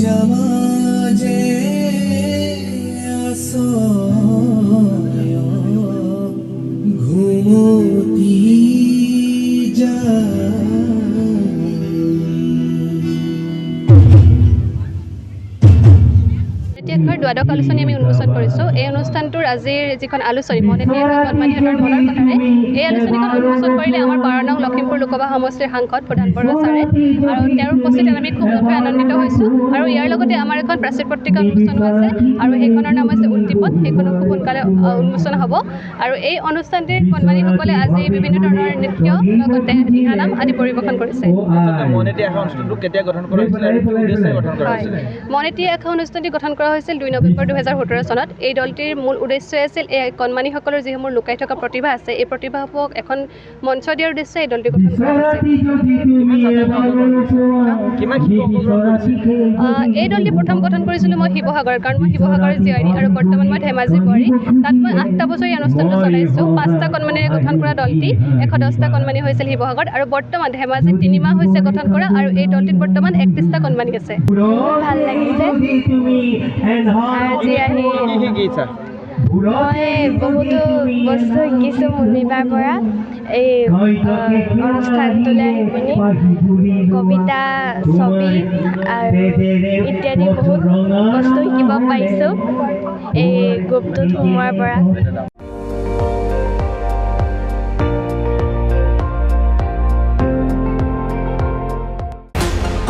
যাওয়া যে আশ্ৰয় ঘুমতি যায়। দ্বাদশ আলোচনী আমি উন্মোচন কৰিছোঁ। এই অনুষ্ঠানটোৰ আজিৰ যিখন আলোচনী মনেতি কণমানিহঁতৰ মনৰ কথাৰে, এই আলোচনীখন উন্মোচন কৰিলে আমাৰ 12 নং লখিমপুৰ লোকসভা সমষ্টিৰ সাংসদ প্ৰধান বৰুৱা ছাৰে, আৰু তেওঁৰ উপস্থিতিত আমি খুব নথৈ আনন্দিত হৈছোঁ। আৰু ইয়াৰ লগতে আমাৰ এখন প্ৰাচীৰ পত্ৰিকা উন্মোচনো আছে, আৰু সেইখনৰ নাম হৈছে উদ্দীপন। সেইখনো খুব সোনকালে উন্মোচন হ'ব। আৰু এই অনুষ্ঠানটিৰ কণমানিসকলে আজি বিভিন্ন ধৰণৰ নৃত্য লগতে দিহানাম আদি পৰিৱেশন কৰিছে। মনেতি আখৰা অনুষ্ঠানটো কেতিয়া গঠন কৰা হৈছিল আৰু কি উদ্দেশ্যে গঠন কৰা হৈছিল? মনেতি আখৰা অনুষ্ঠানটি গঠন কৰা হৈছিল 2 নৱেম্বৰ 2017 চনত। এই দলটিৰ মূল উদ্দেশ্যই আছিল এই কণমানিসকলৰ যিসমূহ লুকাই থকা প্ৰতিভা আছে, এই প্ৰতিভাসমূহক এখন মঞ্চ দিয়াৰ উদ্দেশ্যে এই দলটি গঠন কৰা হৈছিল। এই দলটি প্ৰথম গঠন কৰিছিলোঁ মই শিৱসাগৰ, কাৰণ মই শিৱসাগৰৰ জীয়াৰী আৰু বৰ্তমান মই ধেমাজি বোৱাৰী। তাত মই 8টা বছৰ এই অনুষ্ঠানটো চলাইছোঁ। 5টা কণমানিৰে গঠন কৰা দলটি 110টা কণমানি হৈছিল শিৱসাগৰত, আৰু বৰ্তমান ধেমাজিত 3 মাহ হৈছে গঠন কৰা, আৰু এই দলটিত বৰ্তমান 31টা কণমানি আছে। ভাল লাগিছে আজি আহি। মই বহুতো বস্তু শিকিছোঁ মুনিবাৰ পৰা। এই অনুষ্ঠানটোলৈ আহি পিনি কবিতা, ছবি আৰু ইত্যাদি বহুত বস্তু শিকিব পাৰিছোঁ এই গ্ৰুপটোত সোমোৱাৰ পৰা।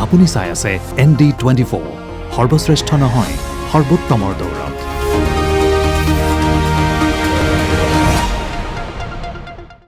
আপুনি চাই আছে ND24, সৰ্বশ্ৰেষ্ঠ নহয় সৰ্বোত্তমৰ দৌৰ।